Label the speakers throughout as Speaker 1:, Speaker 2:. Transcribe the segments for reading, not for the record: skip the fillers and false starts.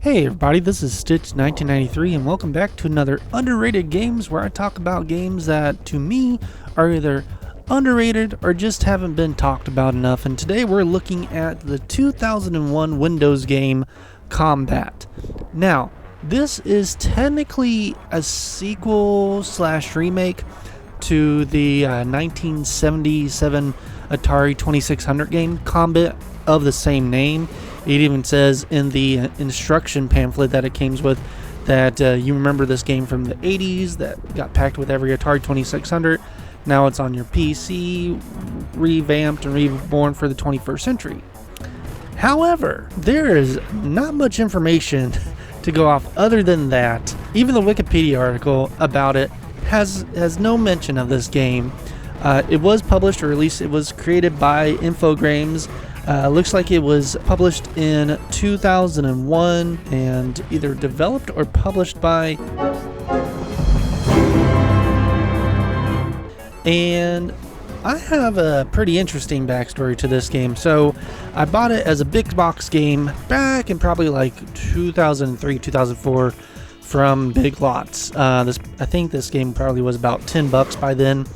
Speaker 1: Hey everybody, this is Stitch1993 and welcome back to another Underrated Games, where I talk about games that to me are either underrated or just haven't been talked about enough. And today we're looking at the 2001 Windows game Combat. Now, this is technically a sequel slash remake to the 1977 Atari 2600 game Combat of the same name. It even says in the instruction pamphlet that it came with that you remember this game from the 80s that got packed with every Atari 2600. Now it's on your PC, revamped and reborn for the 21st century. However, there is not much information to go off other than that. Even the Wikipedia article about it has no mention of this game. It was published, or at least it was created by Infogrames. Looks like it was published in 2001 and either developed or published by... And I have a pretty interesting backstory to this game. So I bought it as a big box game back in probably like 2003, 2004 from Big Lots. I think this game probably was about $10 by then.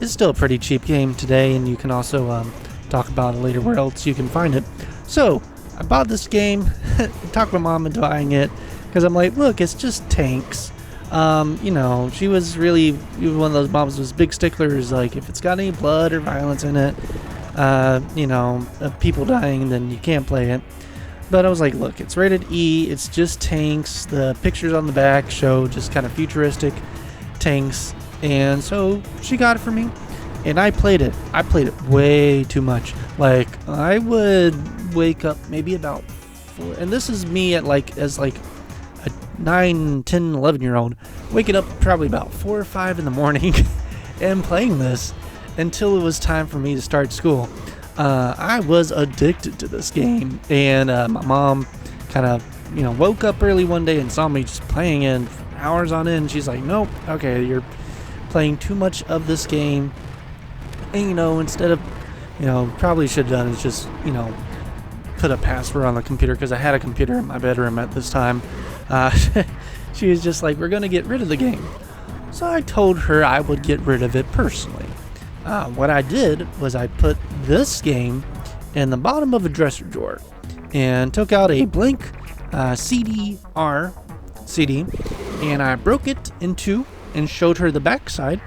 Speaker 1: It's still a pretty cheap game today, and you can also... talk about it later where else you can find it. So I bought this game, talked my mom into buying it because I'm like, look, it's just tanks. She was really one of those moms who was big sticklers, like if it's got any blood or violence in it, people dying, then you can't play it. But I was like, look, it's rated E, it's just tanks. The pictures on the back show just kind of futuristic tanks, and so she got it for me. And I played it. I played it way too much. Like, I would wake up maybe about 4, and this is me as a 9, 10, 11-year-old, waking up probably about 4 or 5 in the morning and playing this until it was time for me to start school. I was addicted to this game, and my mom kind of, woke up early one day and saw me just playing it hours on end. She's like, nope, okay, you're playing too much of this game. And, instead of, probably should have done is just, put a password on the computer, because I had a computer in my bedroom at this time. She was just like, we're going to get rid of the game. So I told her I would get rid of it personally. What I did was I put this game in the bottom of a dresser drawer and took out a blank CD-R CD, and I broke it in two and showed her the back side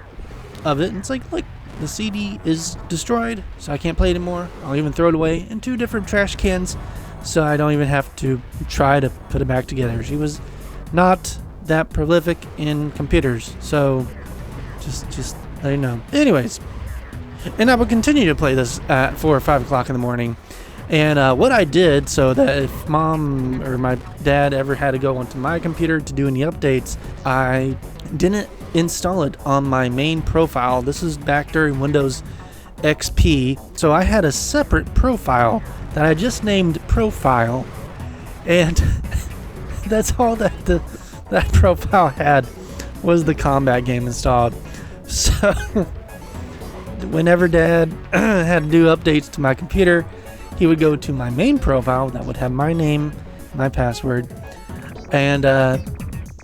Speaker 1: of it. And it's like, look, the CD is destroyed, so I can't play it anymore. I'll even throw it away in 2 different trash cans, so I don't even have to try to put it back together. She was not that prolific in computers, so just let you know. Anyways, and I would continue to play this at 4 or 5 o'clock in the morning. And what I did, so that if mom or my dad ever had to go onto my computer to do any updates, I didn't install it on my main profile. This is back during Windows XP, so I had a separate profile that I just named Profile, and that's all that that profile had was the Combat game installed. So whenever Dad had to do updates to my computer, he would go to my main profile that would have my name, my password, and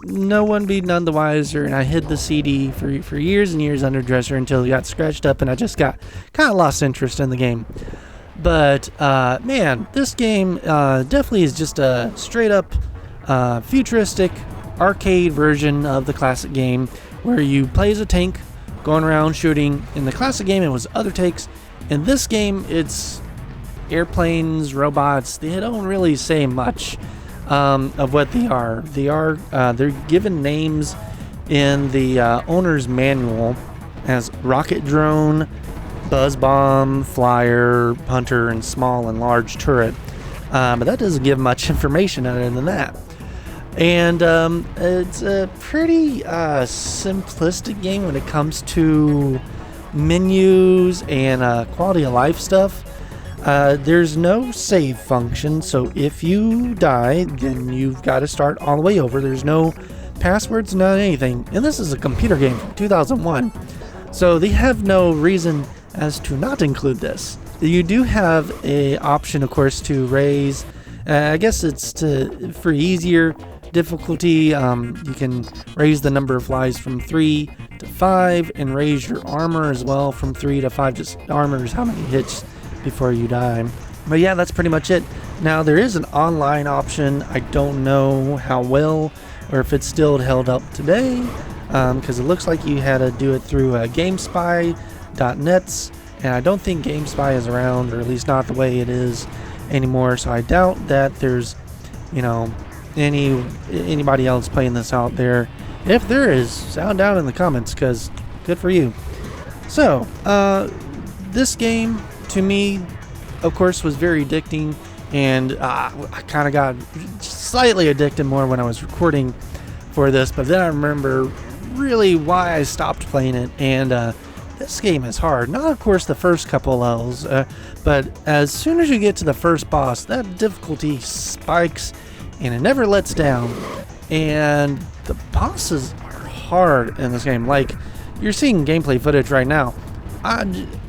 Speaker 1: no one be none the wiser. And I hid the CD for years and years under dresser until it got scratched up, and I just got kind of lost interest in the game. But man, this game definitely is just a straight up futuristic arcade version of the classic game, where you play as a tank going around shooting. In the classic game, it was other tanks. In this game, it's airplanes, robots. They don't really say much of what they are. They're given names in the owner's manual as rocket drone, buzz bomb, flyer, hunter, and small and large turret. But that doesn't give much information other than that. And it's a pretty simplistic game when it comes to menus and quality of life stuff. There's no save function, so if you die, then you've got to start all the way over. There's no passwords, not anything. And this is a computer game from 2001, so they have no reason as to not include this. You do have a option, of course, to raise I guess it's for easier difficulty. You can raise the number of lives from 3 to 5 and raise your armor as well from 3 to 5. Just armor is how many hits before you die. But yeah, that's pretty much it. Now there is an online option. I don't know how well or if it's still held up today, because it looks like you had to do it through GameSpy.net, and I don't think GameSpy is around, or at least not the way it is anymore. So I doubt that there's, anybody else playing this out there. If there is, sound down in the comments, because good for you. So this game to me, of course, was very addicting, and I kind of got slightly addicted more when I was recording for this, but then I remember really why I stopped playing it. And this game is hard. Not, of course, the first couple levels, but as soon as you get to the first boss, that difficulty spikes and it never lets down. And the bosses are hard in this game. Like, you're seeing gameplay footage right now.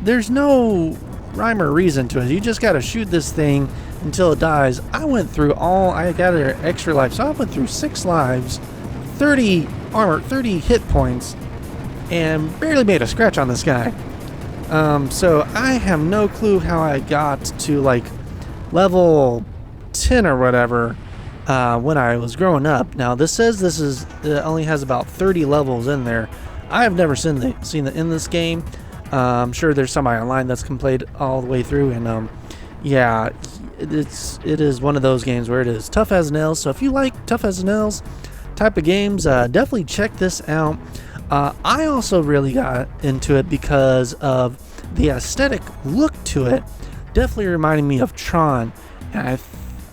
Speaker 1: There's no rhyme or reason to it. You just gotta shoot this thing until it dies. I went through I got an extra life, so I went through 6 lives, 30 armor, 30 hit points, and barely made a scratch on this guy. So I have no clue how I got to like level 10 or whatever when I was growing up. Now this says it only has about 30 levels in there. I have never seen the in this game. I'm sure there's somebody online that's played all the way through, and yeah, it is one of those games where it is tough as nails. So if you like tough as nails type of games, definitely check this out. I also really got into it because of the aesthetic look to it. Definitely reminded me of Tron, and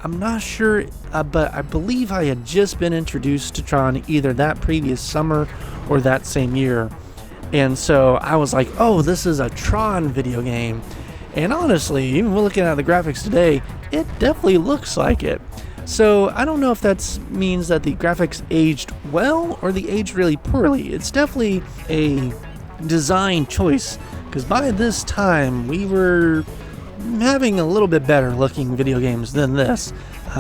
Speaker 1: I'm not sure, but I believe I had just been introduced to Tron either that previous summer or that same year. And so I was like, oh, this is a Tron video game. And honestly, even looking at the graphics today, it definitely looks like it. So I don't know if that means that the graphics aged well or they aged really poorly. It's definitely a design choice, because by this time we were having a little bit better looking video games than this.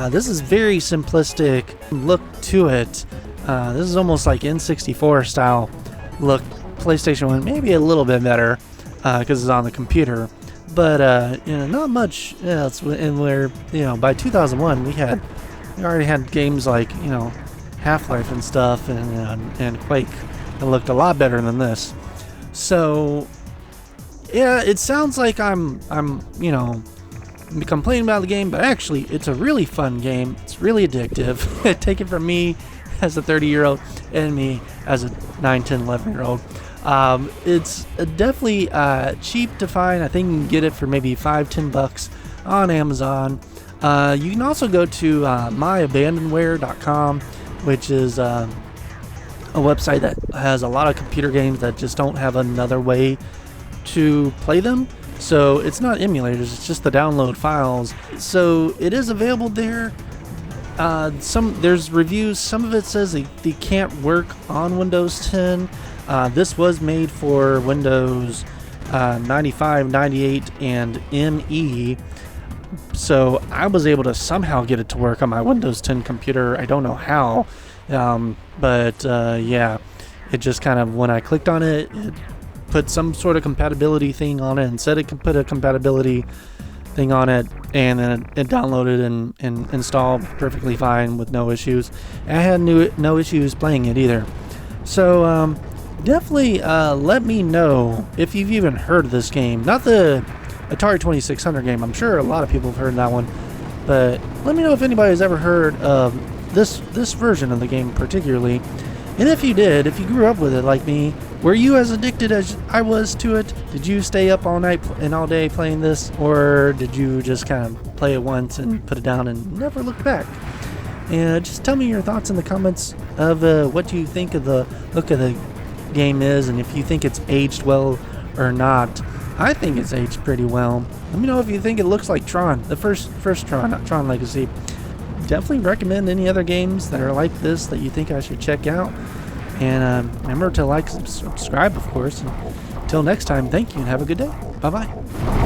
Speaker 1: This is very simplistic look to it. This is almost like N64 style look. PlayStation 1 maybe a little bit better because it's on the computer, but not much else. And where by 2001 we already had games like Half-Life and stuff, and Quake that looked a lot better than this. So yeah, it sounds like I'm complaining about the game, but actually it's a really fun game. It's really addictive. Take it from me as a 30-year-old and me as a 9, 10, 11-year-old. It's definitely cheap to find. I think you can get it for maybe $5-10 on Amazon. You can also go to myabandonware.com, which is a website that has a lot of computer games that just don't have another way to play them. So it's not emulators, it's just the download files. So it is available there. There's reviews. Some of it says they can't work on Windows 10. This was made for Windows 95, 98, and ME. So I was able to somehow get it to work on my Windows 10 computer. I don't know how, but yeah, it just kind of, when I clicked on it, it put some sort of compatibility thing on it and said it could put a compatibility thing on it, and then it downloaded and installed perfectly fine with no issues. I had no issues playing it either. So definitely let me know if you've even heard of this game. Not the Atari 2600 game. I'm sure a lot of people have heard that one, but let me know if anybody's ever heard of this version of the game particularly. And if you did, if you grew up with it like me, were you as addicted as I was to it? Did you stay up all night and all day playing this, or did you just kind of play it once and put it down and never look back? And just tell me your thoughts in the comments of what you think of the look of the game is, and if you think it's aged well or not. I think it's aged pretty well. Let me know if you think it looks like Tron, the first Tron, not Tron Legacy. Definitely recommend any other games that are like this that you think I should check out. And remember to like and subscribe, of course. Until next time, thank you and have a good day. Bye-bye.